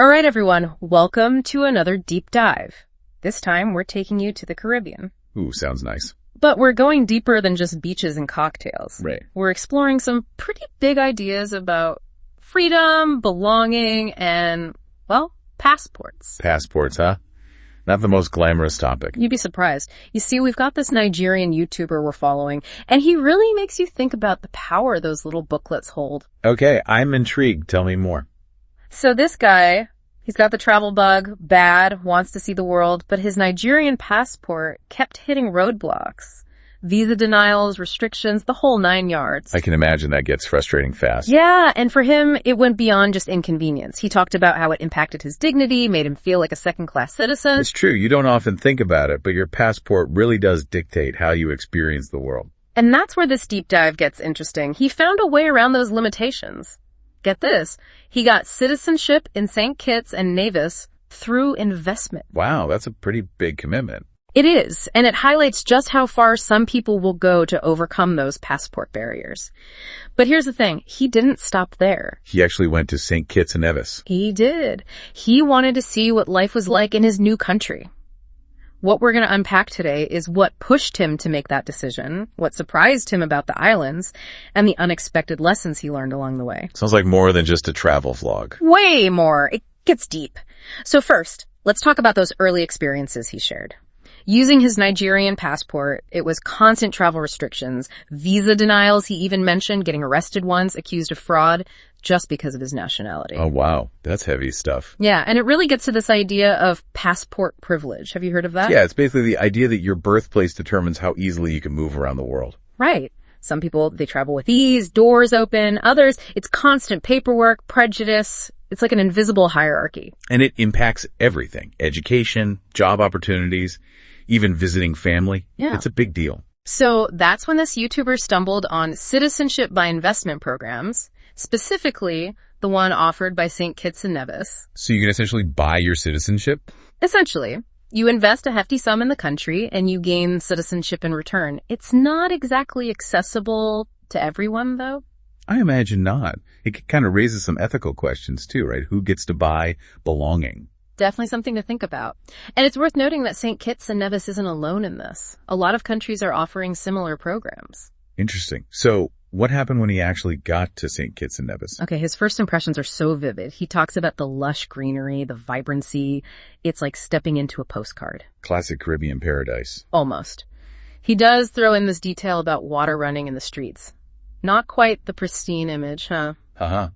All right, everyone, welcome to another deep dive. This time, we're taking you to the Caribbean. Ooh, sounds nice. But we're going deeper than just beaches and cocktails. Right. We're exploring some pretty big ideas about freedom, belonging, and, well, passports. Passports, huh? Not the most glamorous topic. You'd be surprised. You see, we've got this Nigerian YouTuber we're following, and he really makes you think about the power those little booklets hold. Okay, I'm intrigued. Tell me more. So this guy, he's got the travel bug, bad, wants to see the world, but his Nigerian passport kept hitting roadblocks. Visa denials, restrictions, the whole 9 yards. I can imagine that gets frustrating fast. Yeah, and for him, it went beyond just inconvenience. He talked about how it impacted his dignity, made him feel like a second-class citizen. It's true, you don't often think about it, but your passport really does dictate how you experience the world. And that's where this deep dive gets interesting. He found a way around those limitations. Get this, he got citizenship in St. Kitts and Nevis through investment. Wow, that's a pretty big commitment. It is, and it highlights just how far some people will go to overcome those passport barriers. But here's the thing, he didn't stop there. He actually went to St. Kitts and Nevis. He did. He wanted to see what life was like in his new country. What we're going to unpack today is what pushed him to make that decision, what surprised him about the islands, and the unexpected lessons he learned along the way. Sounds like more than just a travel vlog. Way more. It gets deep. So first, let's talk about those early experiences he shared. Using his Nigerian passport, it was constant travel restrictions, visa denials. He even mentioned getting arrested once, accused of fraud, just because of his nationality. Oh, wow. That's heavy stuff. Yeah, and it really gets to this idea of passport privilege. Have you heard of that? Yeah, it's basically the idea that your birthplace determines how easily you can move around the world. Right. Some people, they travel with ease, doors open. Others, it's constant paperwork, prejudice. It's like an invisible hierarchy. And it impacts everything. Education, job opportunities, even visiting family. Yeah. It's a big deal. So that's when this YouTuber stumbled on citizenship by investment programs, specifically the one offered by St. Kitts and Nevis. So you can essentially buy your citizenship? Essentially, you invest a hefty sum in the country and you gain citizenship in return. It's not exactly accessible to everyone, though. I imagine not. It kind of raises some ethical questions too, right? Who gets to buy belonging? Definitely something to think about. And it's worth noting that St. Kitts and Nevis isn't alone in this. A lot of countries are offering similar programs. Interesting. So what happened when he actually got to St. Kitts and Nevis? Okay, his first impressions are so vivid. He talks about the lush greenery, the vibrancy. It's like stepping into a postcard. Classic Caribbean paradise. Almost. He does throw in this detail about water running in the streets. Not quite the pristine image, huh? Uh-huh.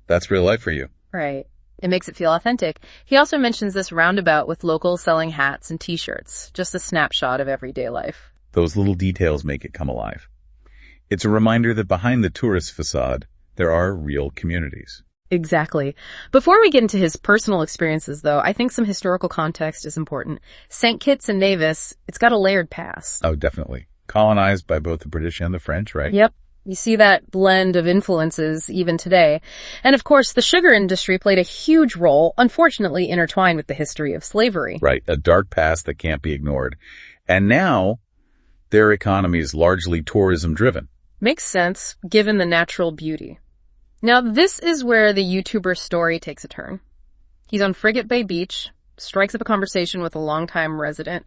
That's real life for you. Right. It makes it feel authentic. He also mentions this roundabout with locals selling hats and t-shirts. Just a snapshot of everyday life. Those little details make it come alive. It's a reminder that behind the tourist facade, there are real communities. Exactly. Before we get into his personal experiences, though, I think some historical context is important. St. Kitts and Nevis, it's got a layered past. Oh, definitely. Colonized by both the British and the French, right? Yep. You see that blend of influences even today. And of course, the sugar industry played a huge role, unfortunately intertwined with the history of slavery. Right. A dark past that can't be ignored. And now, their economy is largely tourism driven. Makes sense, given the natural beauty. Now, this is where the YouTuber's story takes a turn. He's on Frigate Bay Beach, strikes up a conversation with a longtime resident,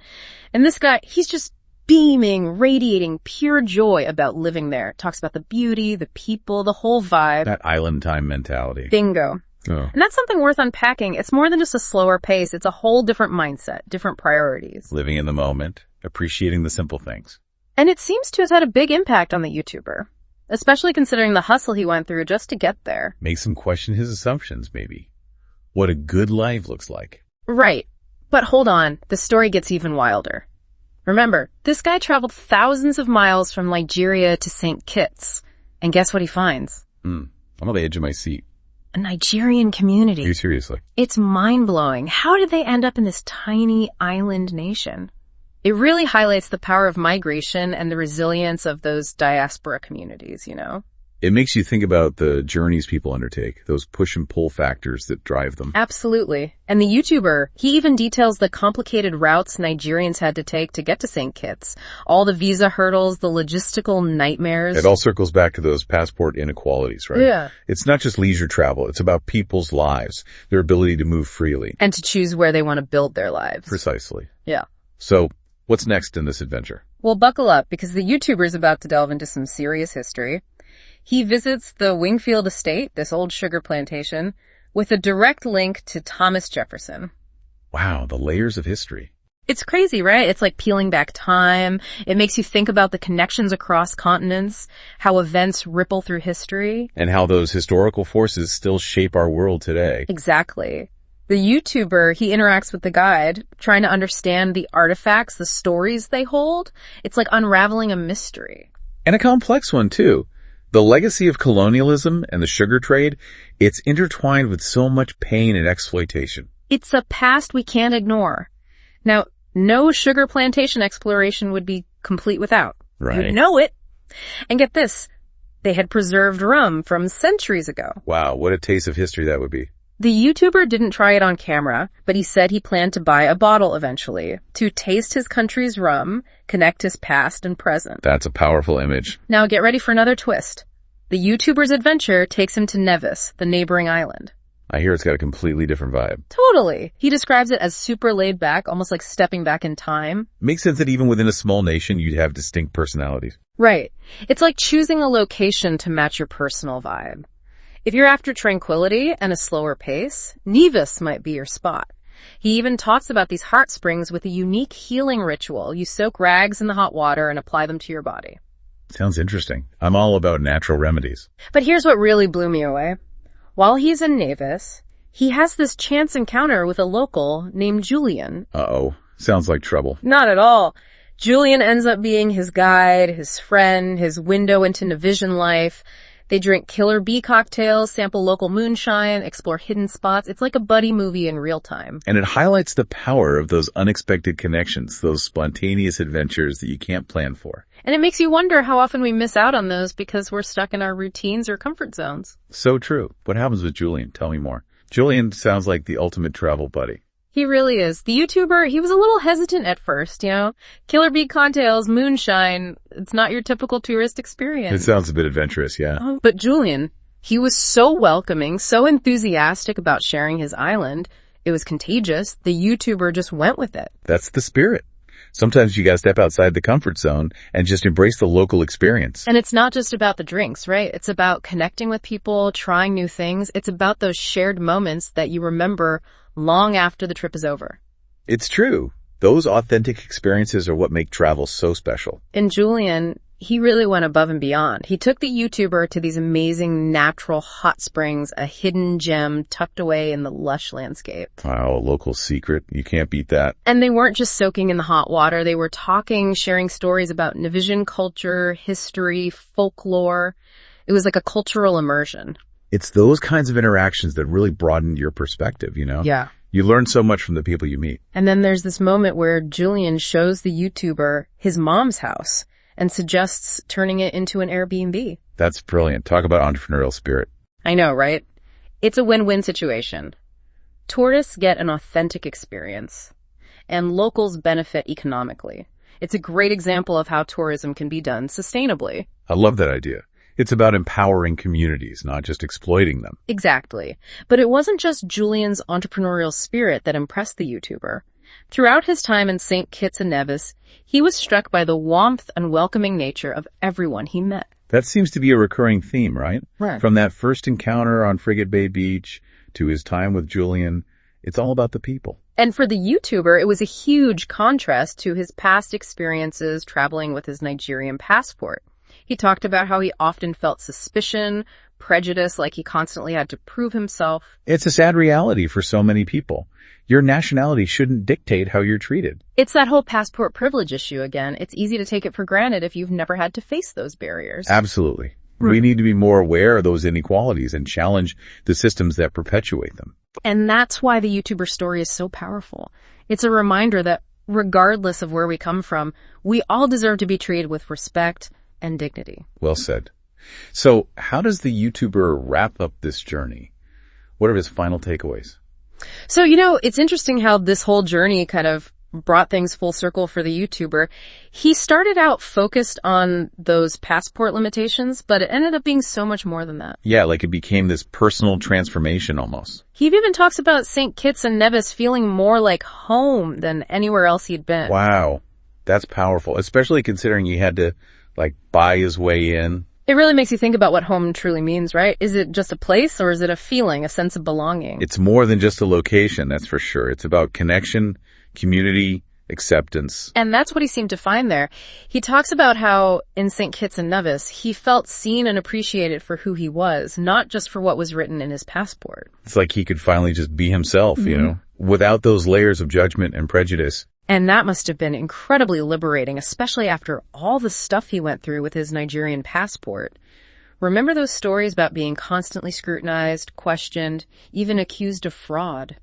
and this guy, he's just beaming, radiating pure joy about living there. Talks about the beauty, the people, the whole vibe. That island time mentality. Bingo. Oh. And that's something worth unpacking. It's more than just a slower pace. It's a whole different mindset, different priorities. Living in the moment, appreciating the simple things. And it seems to have had a big impact on the YouTuber, especially considering the hustle he went through just to get there. Makes him question his assumptions, maybe. What a good life looks like. Right. But hold on, the story gets even wilder. Remember, this guy traveled thousands of miles from Nigeria to St. Kitts. And guess what he finds? I'm on the edge of my seat. A Nigerian community. Are you seriously? It's mind-blowing. How did they end up in this tiny island nation? It really highlights the power of migration and the resilience of those diaspora communities, you know? It makes you think about the journeys people undertake, those push and pull factors that drive them. Absolutely. And the YouTuber, he even details the complicated routes Nigerians had to take to get to St. Kitts. All the visa hurdles, the logistical nightmares. It all circles back to those passport inequalities, right? Yeah. It's not just leisure travel. It's about people's lives, their ability to move freely. And to choose where they want to build their lives. Precisely. Yeah. So, what's next in this adventure? Well, buckle up, because the YouTuber is about to delve into some serious history. He visits the Wingfield Estate, this old sugar plantation, with a direct link to Thomas Jefferson. Wow, the layers of history. It's crazy, right? It's like peeling back time. It makes you think about the connections across continents, how events ripple through history. And how those historical forces still shape our world today. Exactly. The YouTuber, he interacts with the guide, trying to understand the artifacts, the stories they hold. It's like unraveling a mystery. And a complex one, too. The legacy of colonialism and the sugar trade, it's intertwined with so much pain and exploitation. It's a past we can't ignore. Now, no sugar plantation exploration would be complete without. Right. You know it. And get this, they had preserved rum from centuries ago. Wow, what a taste of history that would be. The YouTuber didn't try it on camera, but he said he planned to buy a bottle eventually to taste his country's rum, connect his past and present. That's a powerful image. Now get ready for another twist. The YouTuber's adventure takes him to Nevis, the neighboring island. I hear it's got a completely different vibe. Totally. He describes it as super laid back, almost like stepping back in time. Makes sense that even within a small nation, you'd have distinct personalities. Right. It's like choosing a location to match your personal vibe. If you're after tranquility and a slower pace, Nevis might be your spot. He even talks about these heart springs with a unique healing ritual. You soak rags in the hot water and apply them to your body. Sounds interesting. I'm all about natural remedies. But here's what really blew me away. While he's in Nevis, he has this chance encounter with a local named Julian. Uh-oh. Sounds like trouble. Not at all. Julian ends up being his guide, his friend, his window into Nevisian life. They drink killer bee cocktails, sample local moonshine, explore hidden spots. It's like a buddy movie in real time. And it highlights the power of those unexpected connections, those spontaneous adventures that you can't plan for. And it makes you wonder how often we miss out on those because we're stuck in our routines or comfort zones. So true. What happens with Julian? Tell me more. Julian sounds like the ultimate travel buddy. He really is. The YouTuber, he was a little hesitant at first, Killer bee cocktails, moonshine. It's not your typical tourist experience. It sounds a bit adventurous, yeah. But Julian, he was so welcoming, so enthusiastic about sharing his island. It was contagious. The YouTuber just went with it. That's the spirit. Sometimes you gotta step outside the comfort zone and just embrace the local experience. And it's not just about the drinks, right? It's about connecting with people, trying new things. It's about those shared moments that you remember long after the trip is over. It's true. Those authentic experiences are what make travel so special. And Julian, he really went above and beyond. He took the YouTuber to these amazing natural hot springs, a hidden gem tucked away in the lush landscape. Wow, a local secret. You can't beat that. And they weren't just soaking in the hot water. They were talking, sharing stories about Nevisian culture, history, folklore. It was like a cultural immersion. It's those kinds of interactions that really broaden your perspective, Yeah. You learn so much from the people you meet. And then there's this moment where Julian shows the YouTuber his mom's house and suggests turning it into an Airbnb. That's brilliant. Talk about entrepreneurial spirit. I know, right? It's a win-win situation. Tourists get an authentic experience, and locals benefit economically. It's a great example of how tourism can be done sustainably. I love that idea. It's about empowering communities, not just exploiting them. Exactly. But it wasn't just Julian's entrepreneurial spirit that impressed the YouTuber. Throughout his time in St. Kitts and Nevis, he was struck by the warmth and welcoming nature of everyone he met. That seems to be a recurring theme, right? Right. From that first encounter on Frigate Bay Beach to his time with Julian, it's all about the people. And for the YouTuber, it was a huge contrast to his past experiences traveling with his Nigerian passport. He talked about how he often felt suspicion, prejudice, like he constantly had to prove himself. It's a sad reality for so many people. Your nationality shouldn't dictate how you're treated. It's that whole passport privilege issue again. It's easy to take it for granted if you've never had to face those barriers. Absolutely. We need to be more aware of those inequalities and challenge the systems that perpetuate them. And that's why the YouTuber story is so powerful. It's a reminder that regardless of where we come from, we all deserve to be treated with respect and dignity. Well said. So how does the YouTuber wrap up this journey? What are his final takeaways? So, it's interesting how this whole journey kind of brought things full circle for the YouTuber. He started out focused on those passport limitations, but it ended up being so much more than that. Yeah, like it became this personal transformation almost. He even talks about St. Kitts and Nevis feeling more like home than anywhere else he'd been. Wow. That's powerful, especially considering he had to, buy his way in. It really makes you think about what home truly means, right? Is it just a place or is it a feeling, a sense of belonging? It's more than just a location, that's for sure. It's about connection, community, acceptance. And that's what he seemed to find there. He talks about how in St. Kitts and Nevis, he felt seen and appreciated for who he was, not just for what was written in his passport. It's like he could finally just be himself, without those layers of judgment and prejudice. And that must have been incredibly liberating, especially after all the stuff he went through with his Nigerian passport. Remember those stories about being constantly scrutinized, questioned, even accused of fraud?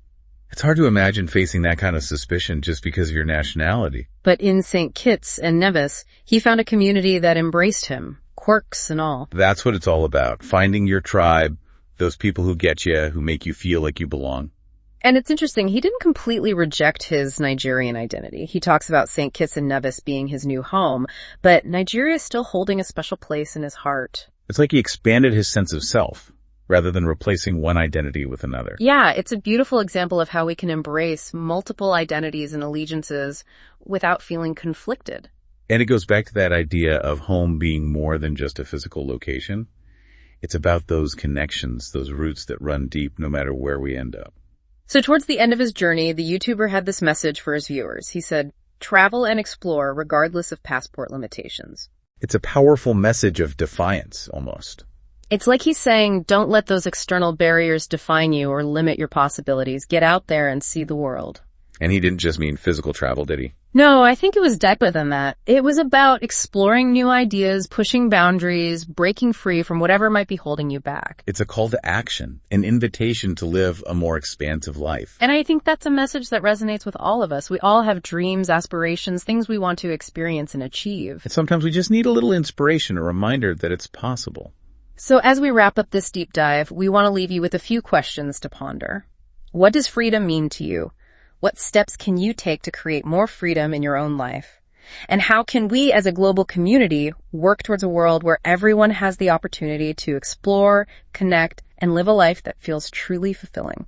It's hard to imagine facing that kind of suspicion just because of your nationality. But in St. Kitts and Nevis, he found a community that embraced him, quirks and all. That's what it's all about. Finding your tribe, those people who get you, who make you feel like you belong. And it's interesting, he didn't completely reject his Nigerian identity. He talks about St. Kitts and Nevis being his new home, but Nigeria is still holding a special place in his heart. It's like he expanded his sense of self, rather than replacing one identity with another. Yeah, it's a beautiful example of how we can embrace multiple identities and allegiances without feeling conflicted. And it goes back to that idea of home being more than just a physical location. It's about those connections, those roots that run deep no matter where we end up. So towards the end of his journey, the YouTuber had this message for his viewers. He said, "Travel and explore regardless of passport limitations." It's a powerful message of defiance, almost. It's like he's saying, don't let those external barriers define you or limit your possibilities. Get out there and see the world. And he didn't just mean physical travel, did he? No, I think it was deeper than that. It was about exploring new ideas, pushing boundaries, breaking free from whatever might be holding you back. It's a call to action, an invitation to live a more expansive life. And I think that's a message that resonates with all of us. We all have dreams, aspirations, things we want to experience and achieve. And sometimes we just need a little inspiration, a reminder that it's possible. So as we wrap up this deep dive, we want to leave you with a few questions to ponder. What does freedom mean to you? What steps can you take to create more freedom in your own life? And how can we as a global community work towards a world where everyone has the opportunity to explore, connect, and live a life that feels truly fulfilling?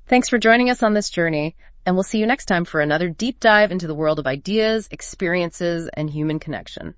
Thanks for joining us on this journey, and we'll see you next time for another deep dive into the world of ideas, experiences, and human connection.